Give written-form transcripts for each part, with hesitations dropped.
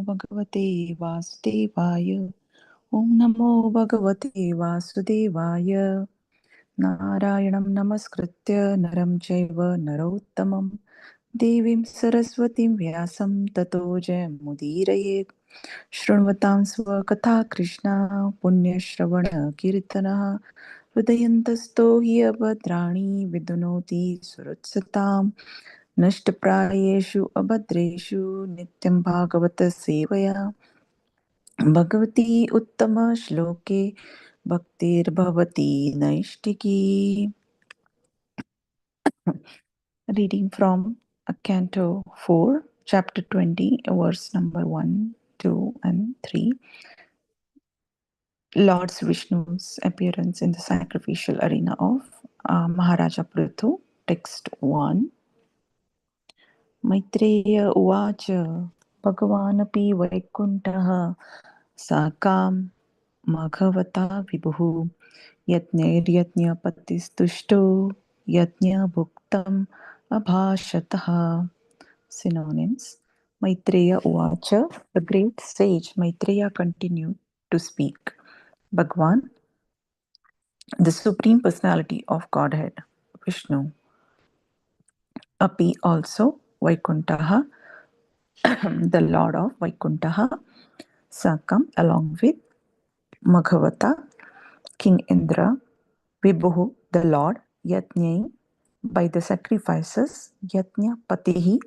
Bhagavate Vasudevaya. Om Namo Bhagavate Vasudevaya. Narayanam Namaskritya Naram Chaiva Narottamam Devim Saraswatim Vyasam Tato Jayamudiraye. Shrinvatam Svakatha Krishna Punya Shravana Kirtana Hridayantasto hi abhadrani vidunoti surutsatam Nashtaprayeshu abhadreshu nityam bhagavata sevaya Bhagavati uttama shloke bhaktir bhavati naishtiki. Reading from Canto 4, Chapter 20, verse number 1, 2, and 3. Lord Vishnu's appearance in the sacrificial arena of Maharaja Prithu. Text 1. Maitreya Uvacha Bhagavanapi Vaikuntaha Sakam Maghavata Vibhu Yatnairyatnya Patistushto Yatnya Bhuktam Abhashataha. Synonyms. Maitreya Uvacha. The great sage Maitreya continued to speak. Bhagwan, the Supreme Personality of Godhead, Vishnu. Api also, Vaikuntaha, the Lord of Vaikuntaha, Sakam along with Maghavata, King Indra, Vibhuhu, the Lord, Yatnyai, by the sacrifices, Yatnya Patihi,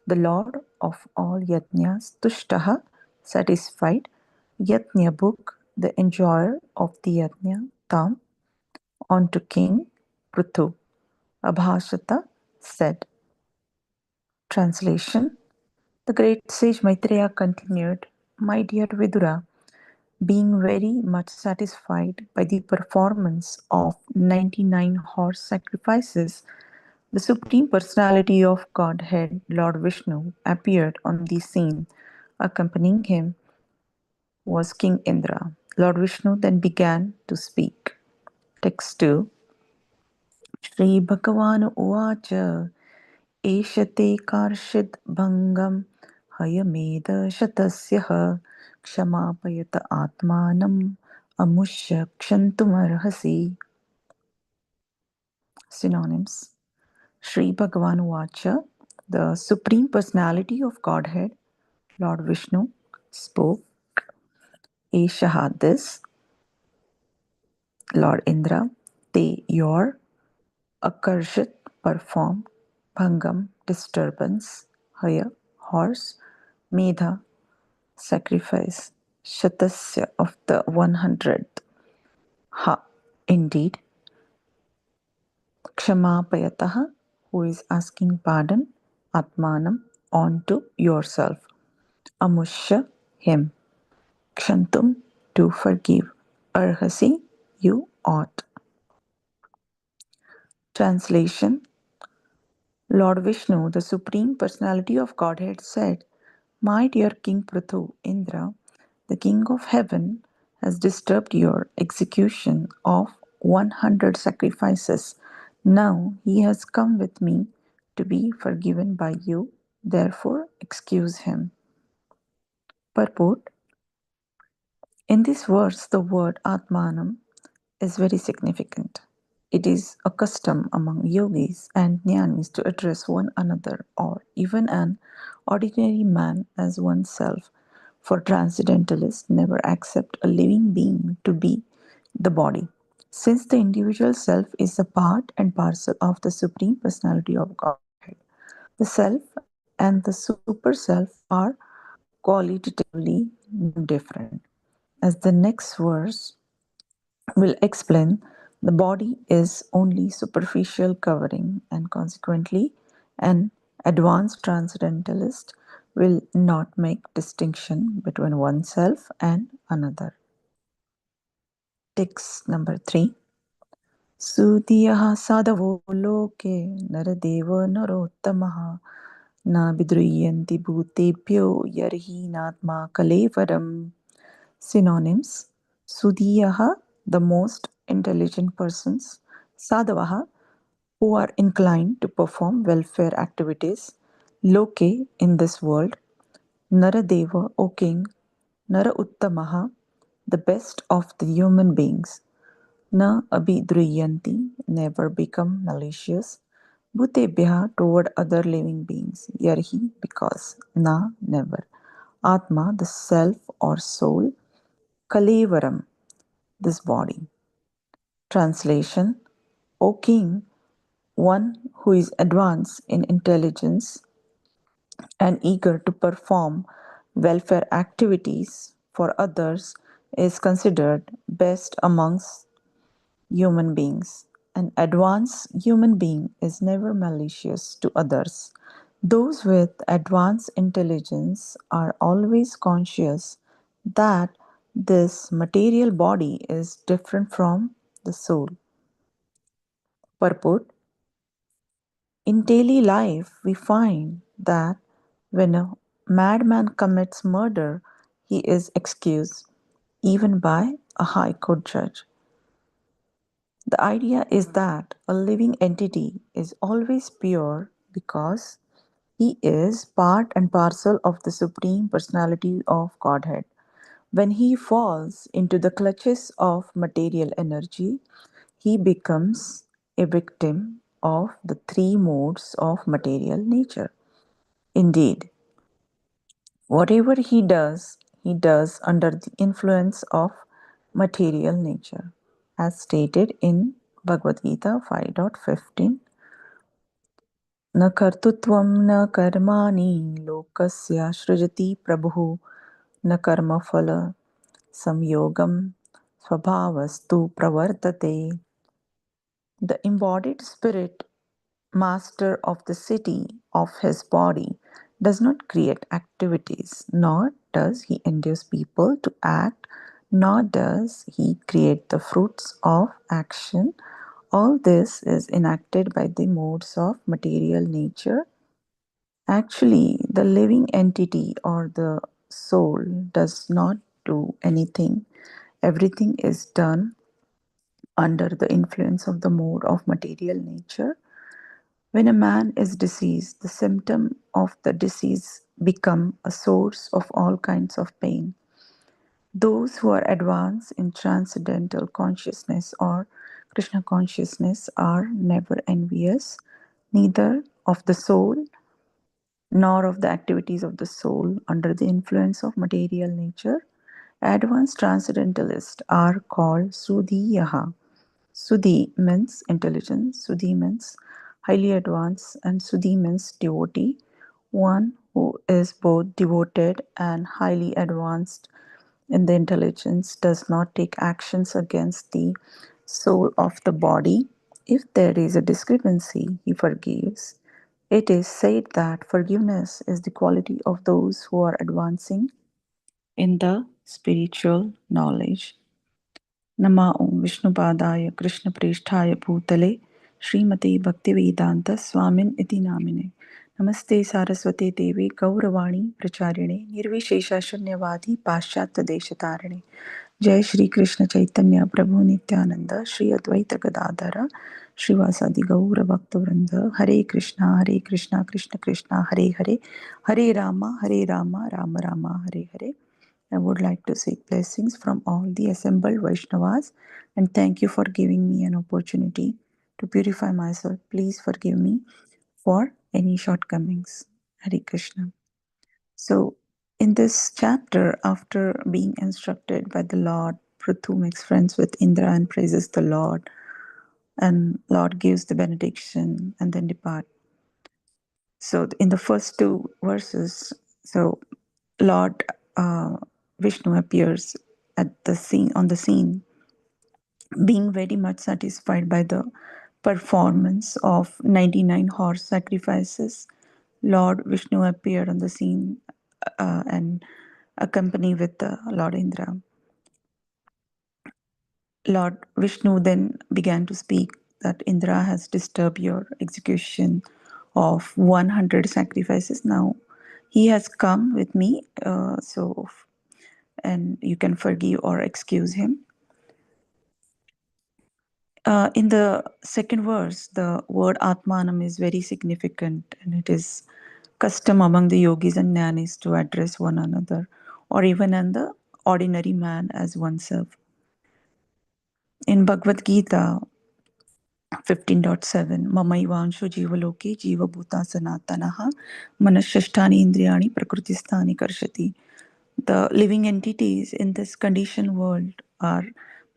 the Lord of all Yatnyas, Tushtaha, satisfied, Yatnya Book, the enjoyer of the Yatnya, Tam, onto King Prithu. Abhashata said. Translation. The great sage Maitreya continued, My dear Vidura, being very much satisfied by the performance of 99 horse sacrifices, the Supreme Personality of Godhead, Lord Vishnu, appeared on the scene. Accompanying him was King Indra. Lord Vishnu then began to speak. Text 2. Shri Bhagavan Uvacha Eshate Karshid Bhangam Hayameda Shatasyah Kshamapayata Atmanam Amushya Kshantumarhasi. Synonyms. Sri Bhagavan Vacha, the Supreme Personality of Godhead, Lord Vishnu, spoke. Eshaha, this, Lord Indra, they, your, Akarshit, performed, Bhangam, disturbance, Haya, horse, Medha, sacrifice, Shatasya, of the 100th, Ha, indeed, Kshamapayataha, who is asking pardon, Atmanam, onto yourself, Amushya, him, Kshantum, to forgive, Arhasi, you ought. Translation. Lord Vishnu, the Supreme Personality of Godhead, said, My dear King Prithu, Indra, the King of Heaven, has disturbed your execution of 100 sacrifices. Now he has come with me to be forgiven by you. Therefore, excuse him. Purport. In this verse, the word Atmanam is very significant. It is a custom among yogis and jnanis to address one another or even an ordinary man as oneself, for transcendentalists never accept a living being to be the body, since the individual self is a part and parcel of the Supreme Personality of Godhead. The self and the super self are qualitatively different. As the next verse will explain, the body is only superficial covering, and consequently, an advanced transcendentalist will not make distinction between oneself and another. Text number 3. Sudiyah sadavo loke naradeva narottamah na vidruyanti bhutebhyo yarhinatma kalevaram. Synonyms. Sudhiyaha, the most intelligent persons. Sadhavaha, who are inclined to perform welfare activities. Loke, in this world. Naradeva, O king, Nara Uttamaha, the best of the human beings. Na abhidriyanti, never become malicious. Bhutebhya, toward other living beings. Yarhi, because. Na, never. Atma, the self or soul. Kalevaram, this body. Translation: O king, one who is advanced in intelligence and eager to perform welfare activities for others is considered best amongst human beings. An advanced human being is never malicious to others. Those with advanced intelligence are always conscious that this material body is different from the soul. Purport: in daily life, we find that when a madman commits murder, he is excused, even by a high court judge. The idea is that a living entity is always pure because he is part and parcel of the Supreme Personality of Godhead. When he falls into the clutches of material energy, he becomes a victim of the three modes of material nature. Indeed, whatever he does under the influence of material nature, as stated in Bhagavad Gita 5.15. न कर्तृत्वं न कर्माणि लोकस्य सृजति प्रभुः न कर्मफल संयोगं स्वभावस्तु प्रवर्तते. The embodied spirit, master of the city of his body, does not create activities, nor does he induce people to act, nor does he create the fruits of action. All this is enacted by the modes of material nature. Actually, the living entity or the soul does not do anything. Everything is done under the influence of the mode of material nature. When a man is deceased, the symptom of the disease become a source of all kinds of pain. Those who are advanced in transcendental consciousness or Krishna consciousness are never envious, neither of the soul nor of the activities of the soul under the influence of material nature. Advanced transcendentalists are called Sudhiyaha. Sudhi means intelligence, Sudhi means highly advanced, and Sudhi means devotee, one who is both devoted and highly advanced in the intelligence, does not take actions against the soul of the body. If there is a discrepancy, he forgives. It is said that forgiveness is the quality of those who are advancing in the spiritual knowledge. नमा ओं विष्णुपादाय कृष्णप्रेष्ठाय भूतले श्रीमते भक्तिवेदांत स्वामिन् इति नामिने नमस्ते सारस्वते देवे गौरवाणी प्रचारिणे निर्विशेष शून्यवादी पाश्चात्य देशतारिणे जय श्री कृष्ण चैतन्य प्रभु नित्यानंद श्री अद्वैत गदाधर श्रीवासादि गौर भक्तवृंद हरे Krishna Krishna Krishna Hare Hare Hare Rama Ram Ram Hare Hare. I would like to seek blessings from all the assembled Vaishnavas and thank you for giving me an opportunity to purify myself. Please forgive me for any shortcomings. Hare Krishna. So, in this chapter, after being instructed by the Lord, Prithu makes friends with Indra and praises the Lord, and Lord gives the benediction and then depart. So, in the first two verses, so Lord Vishnu appears at the scene on the scene, being very much satisfied by the performance of 99 horse sacrifices. Lord Vishnu appeared on the scene and accompanied with Lord Indra. Lord Vishnu then began to speak that Indra has disturbed your execution of 100 sacrifices. Now he has come with me, and you can forgive or excuse him. In the second verse, the word Atmanam is very significant and it is custom among the yogis and jnanis to address one another, or even in the ordinary man as oneself. In Bhagavad Gita 15.7, Mamaivanshu Jivaloke Jivabhuta Sanatanaha Manashashtani Indriyani Prakrutistani Karshati. The living entities in this conditioned world are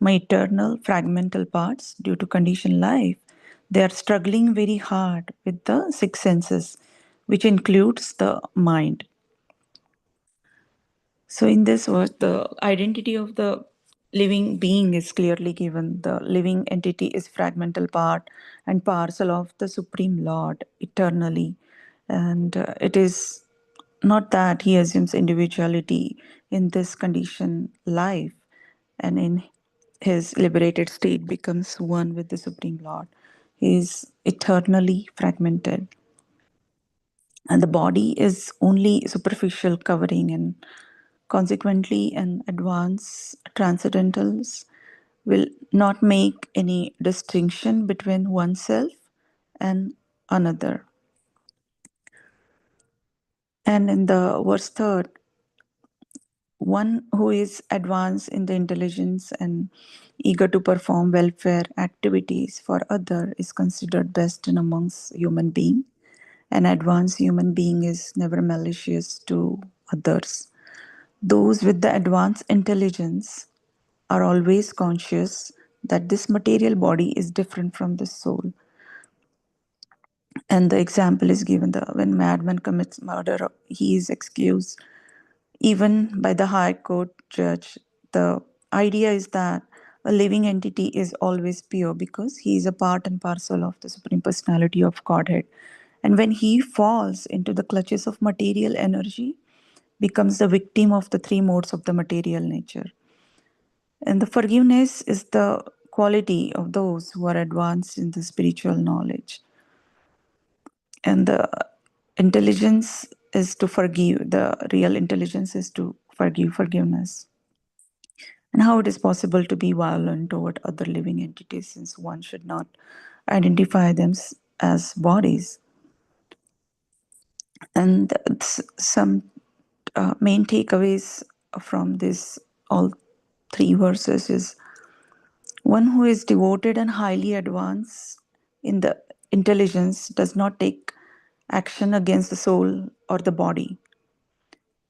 my eternal fragmental parts due to conditioned life. They are struggling very hard with the six senses, which includes the mind. So, in this verse, the identity of the living being is clearly given. The living entity is fragmental part and parcel of the Supreme Lord eternally. And it is not that he assumes individuality in this condition life and in his liberated state becomes one with the Supreme Lord. He is eternally fragmented. And the body is only superficial covering, and consequently an advanced transcendentals will not make any distinction between oneself and another. And in the verse third, one who is advanced in the intelligence and eager to perform welfare activities for other is considered best in amongst human being. An advanced human being is never malicious to others. Those with the advanced intelligence are always conscious that this material body is different from the soul. And the example is given that when madman commits murder, he is excused even by the High Court judge. The idea is that a living entity is always pure because he is a part and parcel of the Supreme Personality of Godhead. And when he falls into the clutches of material energy, becomes the victim of the three modes of the material nature. And the forgiveness is the quality of those who are advanced in the spiritual knowledge. And the intelligence is to forgive. The real intelligence is to forgive, forgiveness. And how it is possible to be violent toward other living entities since one should not identify them as bodies. And some main takeaways from this all three verses is one who is devoted and highly advanced in the intelligence does not take action against the soul or the body.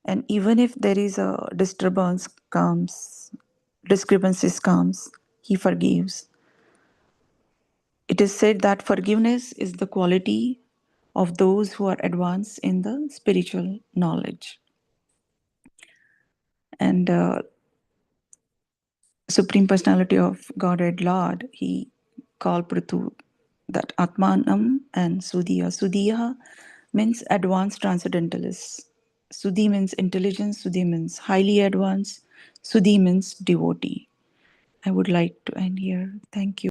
And even if there is a discrepancies comes, he forgives. It is said that forgiveness is the quality of those who are advanced in the spiritual knowledge. And Supreme Personality of Godhead Lord, he called Prithu that Atmanam and Sudhiya. Sudhiya means advanced transcendentalists. Sudhi means intelligence, Sudhi means highly advanced, Sudhi means devotee. I would like to end here. Thank you.